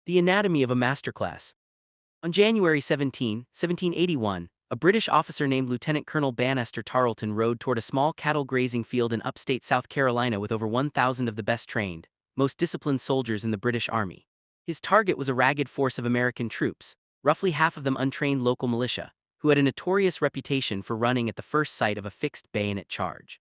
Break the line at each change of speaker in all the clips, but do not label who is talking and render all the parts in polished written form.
The Anatomy of a Masterclass. On January 17, 1781, a British officer named Lieutenant Colonel Banastre Tarleton rode toward a small cattle grazing field in upstate South Carolina with over 1,000 of the best trained, most disciplined soldiers in the British Army. His target was a ragged force of American troops, roughly half of them untrained local militia, who had a notorious reputation for running at the first sight of a fixed bayonet charge.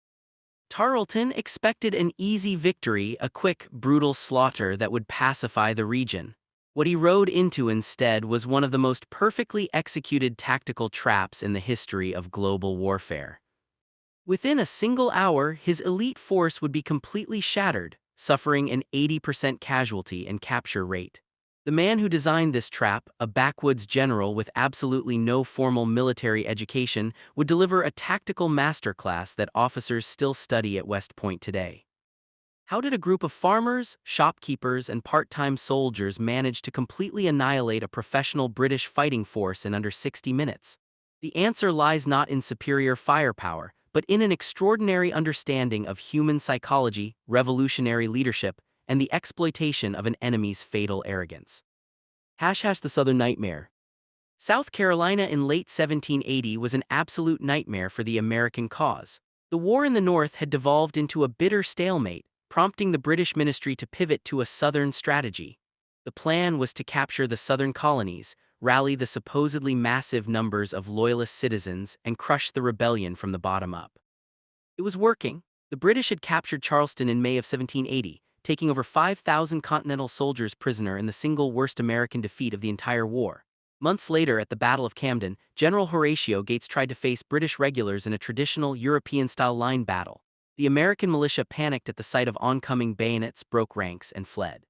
Tarleton expected an easy victory, a quick, brutal slaughter that would pacify the region. What he rode into instead was one of the most perfectly executed tactical traps in the history of global warfare. Within a single hour, his elite force would be completely shattered, suffering an 80% casualty and capture rate. The man who designed this trap, a backwoods general with absolutely no formal military education, would deliver a tactical masterclass that officers still study at West Point today. How did a group of farmers, shopkeepers, and part-time soldiers manage to completely annihilate a professional British fighting force in under 60 minutes? The answer lies not in superior firepower, but in an extraordinary understanding of human psychology, revolutionary leadership, and the exploitation of an enemy's fatal arrogance. The Southern Nightmare. South Carolina in late 1780 was an absolute nightmare for the American cause. The war in the North had devolved into a bitter stalemate, prompting the British ministry to pivot to a Southern strategy. The plan was to capture the Southern colonies, rally the supposedly massive numbers of loyalist citizens, and crush the rebellion from the bottom up. It was working. The British had captured Charleston in May of 1780, taking over 5,000 Continental soldiers prisoner in the single worst American defeat of the entire war. Months later, at the Battle of Cowpens, General Horatio Gates tried to face British regulars in a traditional European-style line battle. The American militia panicked at the sight of oncoming bayonets, broke ranks, and fled.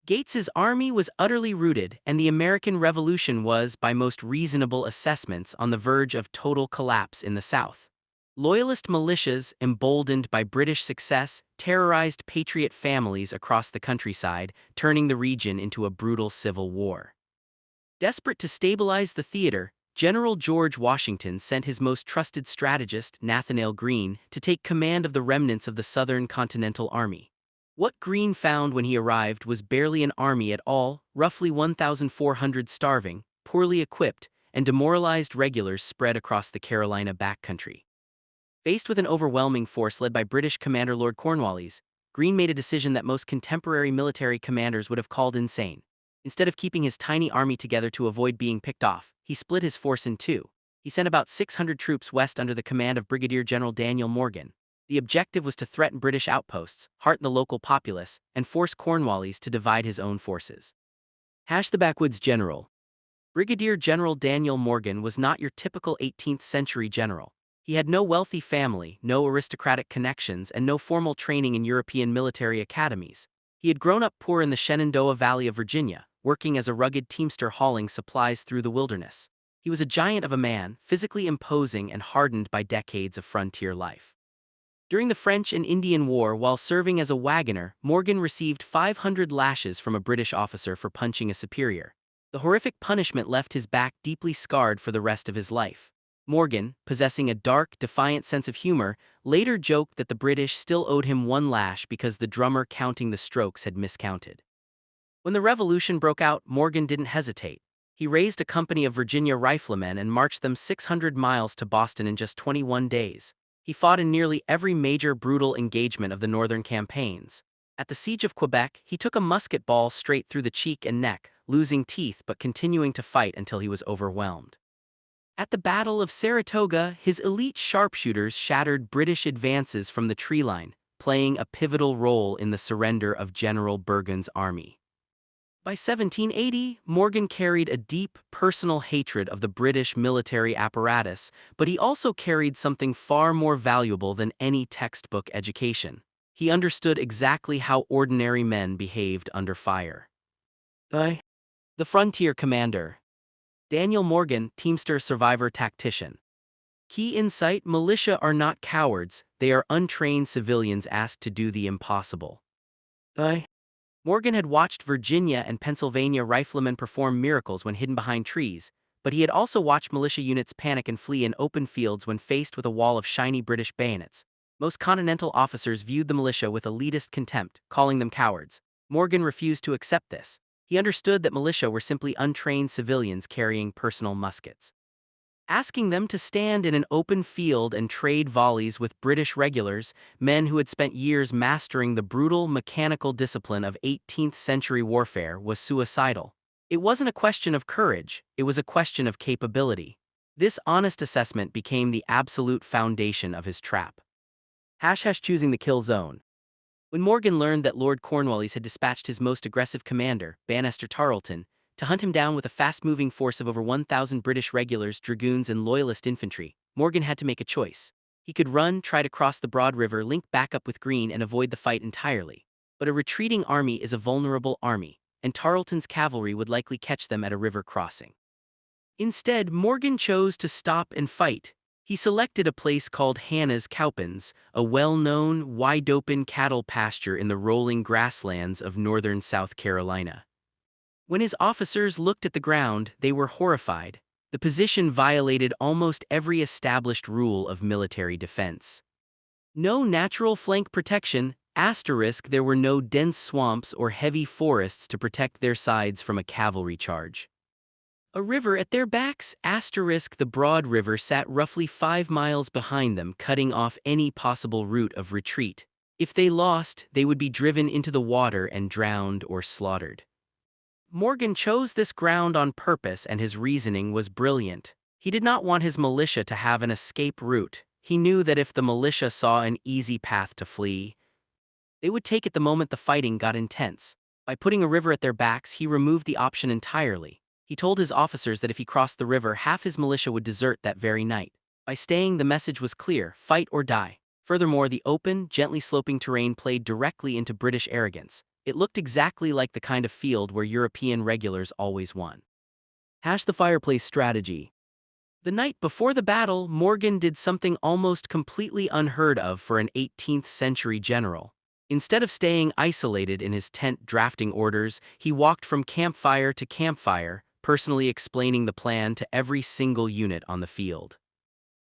Gates's army was utterly routed, and the American Revolution was, by most reasonable assessments, on the verge of total collapse in the South. Loyalist militias, emboldened by British success, terrorized patriot families across the countryside, turning the region into a brutal civil war. Desperate to stabilize the theater, General George Washington sent his most trusted strategist, Nathanael Greene, to take command of the remnants of the Southern Continental Army. What Greene found when he arrived was barely an army at all, roughly 1,400 starving, poorly equipped, and demoralized regulars spread across the Carolina backcountry. Faced with an overwhelming force led by British Commander Lord Cornwallis, Greene made a decision that most contemporary military commanders would have called insane. Instead of keeping his tiny army together to avoid being picked off, he split his force in two. He sent about 600 troops west under the command of Brigadier General Daniel Morgan. The objective was to threaten British outposts, hearten the local populace, and force Cornwallis to divide his own forces. The Backwoods General. Brigadier General Daniel Morgan was not your typical 18th century general. He had no wealthy family, no aristocratic connections, and no formal training in European military academies. He had grown up poor in the Shenandoah Valley of Virginia, working as a rugged teamster hauling supplies through the wilderness. He was a giant of a man, physically imposing and hardened by decades of frontier life. During the French and Indian War, while serving as a wagoner, Morgan received 500 lashes from a British officer for punching a superior. The horrific punishment left his back deeply scarred for the rest of his life. Morgan, possessing a dark, defiant sense of humor, later joked that the British still owed him one lash because the drummer counting the strokes had miscounted. When the Revolution broke out, Morgan didn't hesitate. He raised a company of Virginia riflemen and marched them 600 miles to Boston in just 21 days. He fought in nearly every major brutal engagement of the northern campaigns. At the Siege of Quebec, he took a musket ball straight through the cheek and neck, losing teeth but continuing to fight until he was overwhelmed. At the Battle of Saratoga, his elite sharpshooters shattered British advances from the tree line, playing a pivotal role in the surrender of General Burgoyne's army. By 1780, Morgan carried a deep, personal hatred of the British military apparatus, but he also carried something far more valuable than any textbook education. He understood exactly how ordinary men behaved under fire. The Frontier Commander. Daniel Morgan, teamster survivor tactician. Key insight: militia are not cowards, they are untrained civilians asked to do the impossible. Morgan had watched Virginia and Pennsylvania riflemen perform miracles when hidden behind trees, but he had also watched militia units panic and flee in open fields when faced with a wall of shiny British bayonets. Most Continental officers viewed the militia with elitist contempt, calling them cowards. Morgan refused to accept this. He understood that militia were simply untrained civilians carrying personal muskets. Asking them to stand in an open field and trade volleys with British regulars, men who had spent years mastering the brutal mechanical discipline of 18th-century warfare, was suicidal. It wasn't a question of courage, it was a question of capability. This honest assessment became the absolute foundation of his trap. Choosing the kill zone. When Morgan learned that Lord Cornwallis had dispatched his most aggressive commander, Banastre Tarleton, to hunt him down with a fast-moving force of over 1,000 British regulars, dragoons, and loyalist infantry, Morgan had to make a choice. He could run, try to cross the broad river, link back up with Greene, and avoid the fight entirely. But a retreating army is a vulnerable army, and Tarleton's cavalry would likely catch them at a river crossing. Instead, Morgan chose to stop and fight. He selected a place called Hannah's Cowpens, a well-known, wide-open cattle pasture in the rolling grasslands of northern South Carolina. When his officers looked at the ground, they were horrified. The position violated almost every established rule of military defense. No natural flank protection, there were no dense swamps or heavy forests to protect their sides from a cavalry charge. A river at their backs, the Broad River sat roughly 5 miles behind them, cutting off any possible route of retreat. If they lost, they would be driven into the water and drowned or slaughtered. Morgan chose this ground on purpose, and his reasoning was brilliant. He did not want his militia to have an escape route. He knew that if the militia saw an easy path to flee, they would take it the moment the fighting got intense. By putting a river at their backs, he removed the option entirely. He told his officers that if he crossed the river, half his militia would desert that very night. By staying, the message was clear: fight or die. Furthermore, the open, gently sloping terrain played directly into British arrogance. It looked exactly like the kind of field where European regulars always won. The Fireplace strategy. The night before the battle, Morgan did something almost completely unheard of for an 18th-century general. Instead of staying isolated in his tent drafting orders, he walked from campfire to campfire, personally explaining the plan to every single unit on the field.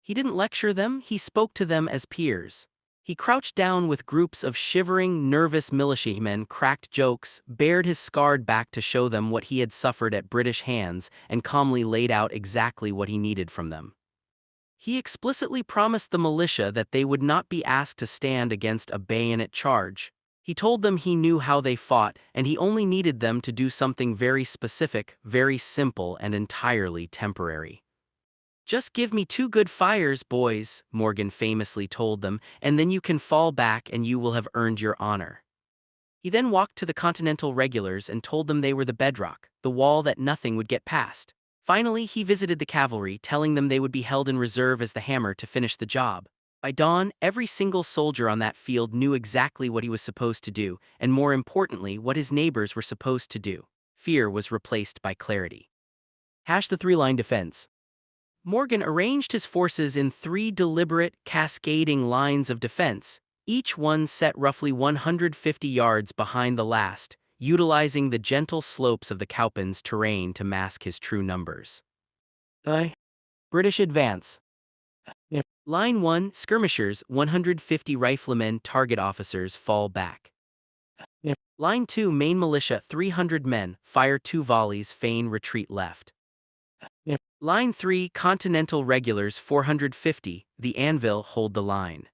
He didn't lecture them, he spoke to them as peers. He crouched down with groups of shivering, nervous militiamen, cracked jokes, bared his scarred back to show them what he had suffered at British hands, and calmly laid out exactly what he needed from them. He explicitly promised the militia that they would not be asked to stand against a bayonet charge. He told them he knew how they fought, and he only needed them to do something very specific, very simple, and entirely temporary. "Just give me 2 good fires, boys," Morgan famously told them, "and then you can fall back and you will have earned your honor." He then walked to the Continental regulars and told them they were the bedrock, the wall that nothing would get past. Finally, he visited the cavalry, telling them they would be held in reserve as the hammer to finish the job. By dawn, every single soldier on that field knew exactly what he was supposed to do, and more importantly, what his neighbors were supposed to do. Fear was replaced by clarity. The 3-line defense. Morgan arranged his forces in 3 deliberate, cascading lines of defense, each one set roughly 150 yards behind the last, utilizing the gentle slopes of the Cowpens terrain to mask his true numbers. British advance. Line 1, Skirmishers, 150 riflemen, target officers, fall back. Line 2, main militia, 300 men, fire 2 volleys, feign retreat left. Line 3, Continental regulars, 450, the Anvil, hold the line.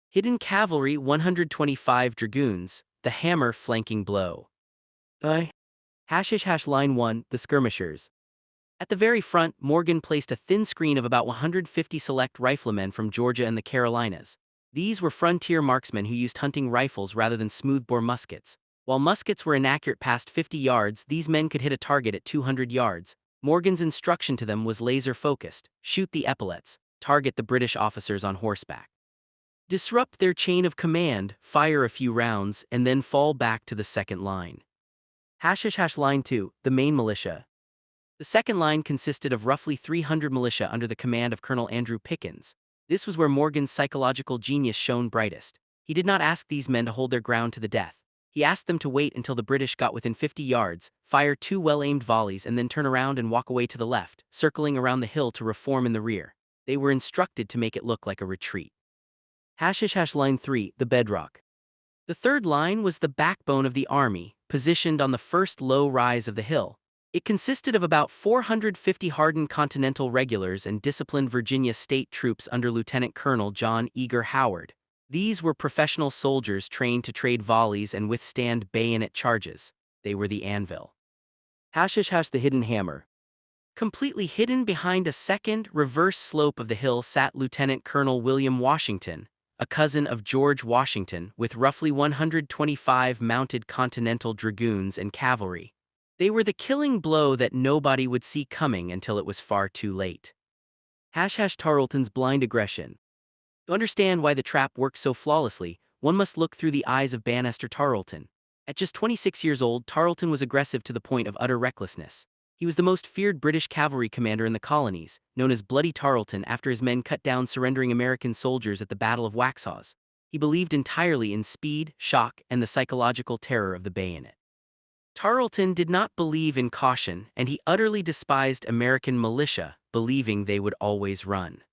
Hidden cavalry, 125 dragoons, the hammer flanking blow. Line 1, the Skirmishers. At the very front, Morgan placed a thin screen of about 150 select riflemen from Georgia and the Carolinas. These were frontier marksmen who used hunting rifles rather than smoothbore muskets. While muskets were inaccurate past 50 yards, these men could hit a target at 200 yards. Morgan's instruction to them was laser-focused: shoot the Epaulets, target the British officers on horseback. Disrupt their chain of command, fire a few rounds, and then fall back to the second line. Line 2, the main militia. The second line consisted of roughly 300 militia under the command of Colonel Andrew Pickens. This was where Morgan's psychological genius shone brightest. He did not ask these men to hold their ground to the death. He asked them to wait until the British got within 50 yards, fire 2 well-aimed volleys, and then turn around and walk away to the left, circling around the hill to reform in the rear. They were instructed to make it look like a retreat. Line 3, the bedrock. The third line was the backbone of the army, positioned on the first low rise of the hill. It consisted of about 450 hardened Continental regulars and disciplined Virginia state troops under Lieutenant Colonel John Eager Howard. These were professional soldiers trained to trade volleys and withstand bayonet charges. They were the Anvil. Hashish the hidden hammer. Completely hidden behind a second, reverse slope of the hill sat Lieutenant Colonel William Washington, a cousin of George Washington, with roughly 125 mounted Continental dragoons and cavalry. They were the killing blow that nobody would see coming until it was far too late. Tarleton's blind aggression. To understand why the trap worked so flawlessly, one must look through the eyes of Banastre Tarleton. At just 26 years old, Tarleton was aggressive to the point of utter recklessness. He was the most feared British cavalry commander in the colonies, known as Bloody Tarleton after his men cut down surrendering American soldiers at the Battle of Waxhaws. He believed entirely in speed, shock, and the psychological terror of the bayonet. Tarleton did not believe in caution, and he utterly despised American militia, believing they would always run.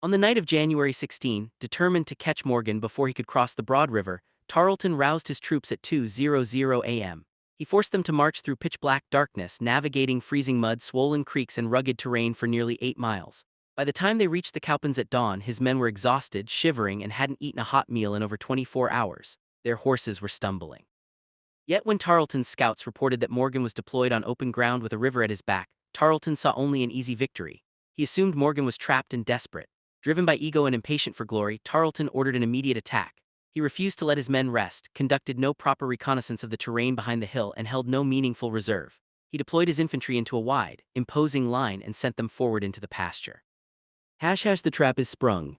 On the night of January 16, determined to catch Morgan before he could cross the Broad River, Tarleton roused his troops at 2:00 a.m. He forced them to march through pitch-black darkness, navigating freezing mud, swollen creeks, and rugged terrain for nearly 8 miles. By the time they reached the Cowpens at dawn, his men were exhausted, shivering, and hadn't eaten a hot meal in over 24 hours. Their horses were stumbling. Yet when Tarleton's scouts reported that Morgan was deployed on open ground with a river at his back, Tarleton saw only an easy victory. He assumed Morgan was trapped and desperate. Driven by ego and impatient for glory, Tarleton ordered an immediate attack. He refused to let his men rest, conducted no proper reconnaissance of the terrain behind the hill, and held no meaningful reserve. He deployed his infantry into a wide, imposing line and sent them forward into the pasture. The trap is sprung.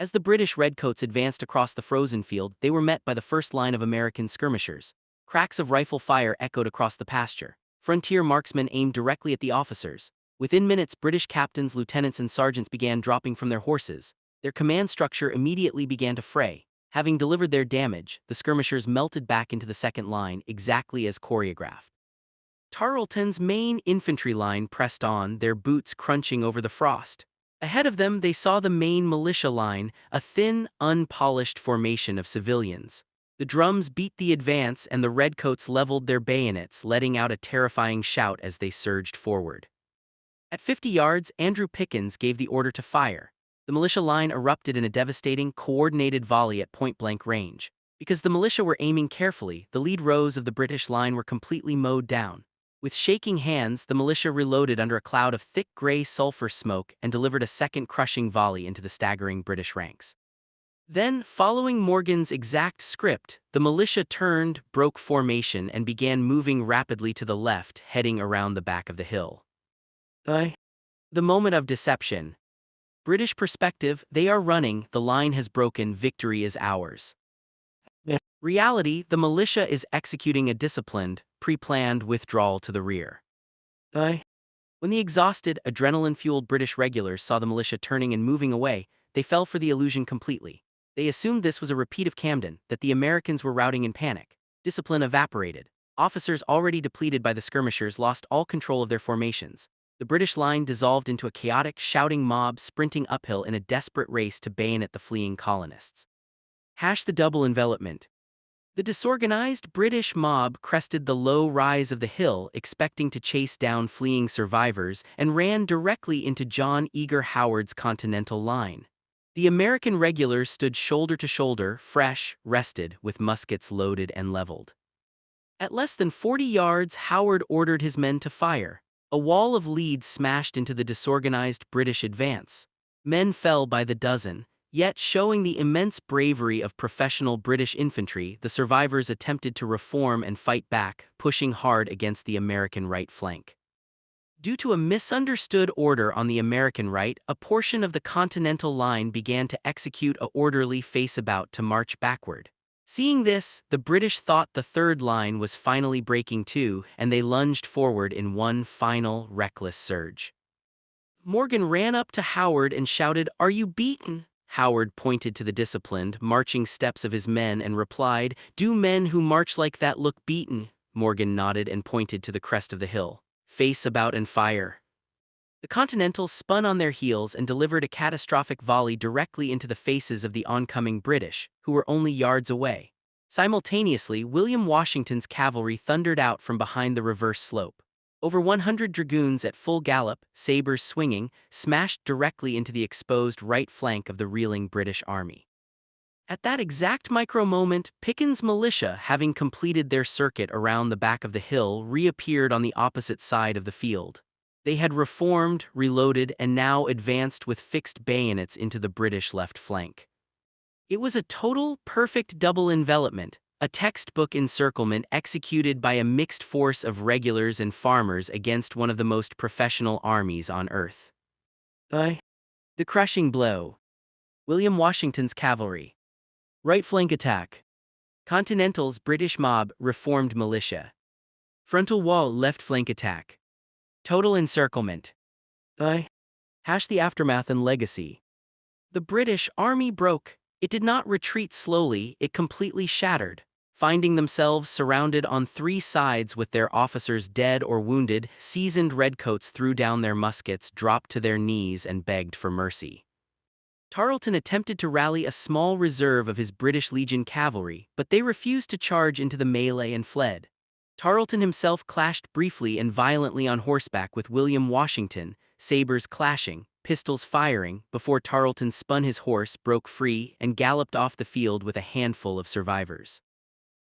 As the British redcoats advanced across the frozen field, they were met by the first line of American skirmishers. Cracks of rifle fire echoed across the pasture. Frontier marksmen aimed directly at the officers. Within minutes, British captains, lieutenants, and sergeants began dropping from their horses. Their command structure immediately began to fray. Having delivered their damage, the skirmishers melted back into the second line exactly as choreographed. Tarleton's main infantry line pressed on, their boots crunching over the frost. Ahead of them, they saw the main militia line, a thin, unpolished formation of civilians. The drums beat the advance and the redcoats leveled their bayonets, letting out a terrifying shout as they surged forward. At 50 yards, Andrew Pickens gave the order to fire. The militia line erupted in a devastating, coordinated volley at point-blank range. Because the militia were aiming carefully, the lead rows of the British line were completely mowed down. With shaking hands, the militia reloaded under a cloud of thick gray sulfur smoke and delivered a second crushing volley into the staggering British ranks. Then, following Morgan's exact script, the militia turned, broke formation, and began moving rapidly to the left, heading around the back of the hill. The moment of deception. British perspective, they are running, the line has broken, victory is ours. Reality, the militia is executing a disciplined, pre-planned withdrawal to the rear. When the exhausted, adrenaline-fueled British regulars saw the militia turning and moving away, they fell for the illusion completely. They assumed this was a repeat of Camden, that the Americans were routing in panic. Discipline evaporated. Officers already depleted by the skirmishers lost all control of their formations. The British line dissolved into a chaotic, shouting mob sprinting uphill in a desperate race to bayonet the fleeing colonists. The double envelopment. The disorganized British mob crested the low rise of the hill, expecting to chase down fleeing survivors, and ran directly into John Eager Howard's Continental line. The American regulars stood shoulder to shoulder, fresh, rested, with muskets loaded and leveled. At less than 40 yards, Howard ordered his men to fire. A wall of leads smashed into the disorganized British advance. Men fell by the dozen, yet showing the immense bravery of professional British infantry, the survivors attempted to reform and fight back, pushing hard against the American right flank. Due to a misunderstood order on the American right, a portion of the Continental line began to execute an orderly face-about to march backward. Seeing this, the British thought the third line was finally breaking too, and they lunged forward in one final, reckless surge. Morgan ran up to Howard and shouted, "Are you beaten?" Howard pointed to the disciplined, marching steps of his men and replied, "Do men who march like that look beaten?" Morgan nodded and pointed to the crest of the hill. "Face about and fire." The Continentals spun on their heels and delivered a catastrophic volley directly into the faces of the oncoming British, who were only yards away. Simultaneously, William Washington's cavalry thundered out from behind the reverse slope. Over 100 dragoons at full gallop, sabers swinging, smashed directly into the exposed right flank of the reeling British army. At that exact micro-moment, Pickens' militia, having completed their circuit around the back of the hill, reappeared on the opposite side of the field. They had reformed, reloaded, and now advanced with fixed bayonets into the British left flank. It was a total, perfect double envelopment, a textbook encirclement executed by a mixed force of regulars and farmers against one of the most professional armies on earth. The crushing blow. William Washington's cavalry. Right flank attack. Continental's British mob, reformed militia. Frontal wall left flank attack. Total encirclement. The aftermath and legacy. The British army broke. It did not retreat slowly, it completely shattered. Finding themselves surrounded on three sides with their officers dead or wounded, seasoned redcoats threw down their muskets, dropped to their knees, and begged for mercy. Tarleton attempted to rally a small reserve of his British Legion cavalry, but they refused to charge into the melee and fled. Tarleton himself clashed briefly and violently on horseback with William Washington, sabers clashing, pistols firing, before Tarleton spun his horse, broke free, and galloped off the field with a handful of survivors.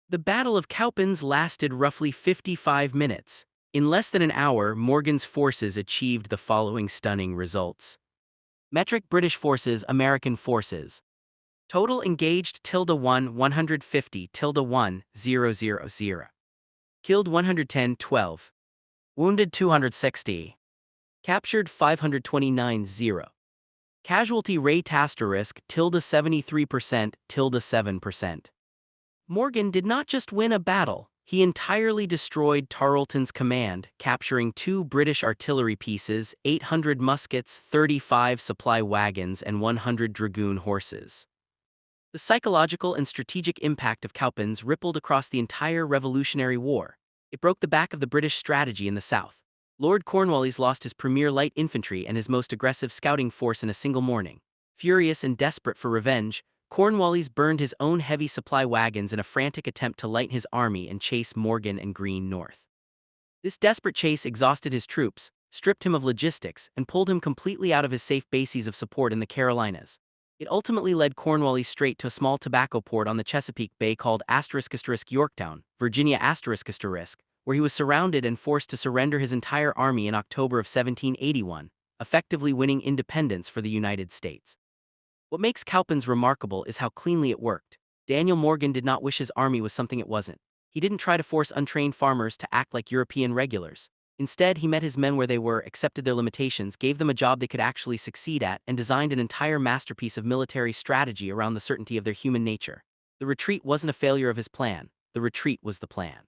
The Battle of Cowpens lasted roughly 55 minutes. In less than an hour, Morgan's forces achieved the following stunning results. Metric British forces, American forces. Total engaged -1 150 -1 000. Killed 110 12. Wounded 260. Captured 529 0. Casualty rate asterisk -73% -7%. Morgan did not just win a battle, he entirely destroyed Tarleton's command, capturing 2 British artillery pieces, 800 muskets, 35 supply wagons, and 100 dragoon horses. The psychological and strategic impact of Cowpens rippled across the entire Revolutionary War. It broke the back of the British strategy in the South. Lord Cornwallis lost his premier light infantry and his most aggressive scouting force in a single morning. Furious and desperate for revenge, Cornwallis burned his own heavy supply wagons in a frantic attempt to lighten his army and chase Morgan and Greene north. This desperate chase exhausted his troops, stripped him of logistics, and pulled him completely out of his safe bases of support in the Carolinas. It ultimately led Cornwallis straight to a small tobacco port on the Chesapeake Bay called Yorktown, Virginia **, where he was surrounded and forced to surrender his entire army in October of 1781, effectively winning independence for the United States. What makes Cowpens remarkable is how cleanly it worked. Daniel Morgan did not wish his army was something it wasn't. He didn't try to force untrained farmers to act like European regulars. Instead, he met his men where they were, accepted their limitations, gave them a job they could actually succeed at, and designed an entire masterpiece of military strategy around the certainty of their human nature. The retreat wasn't a failure of his plan. The retreat was the plan.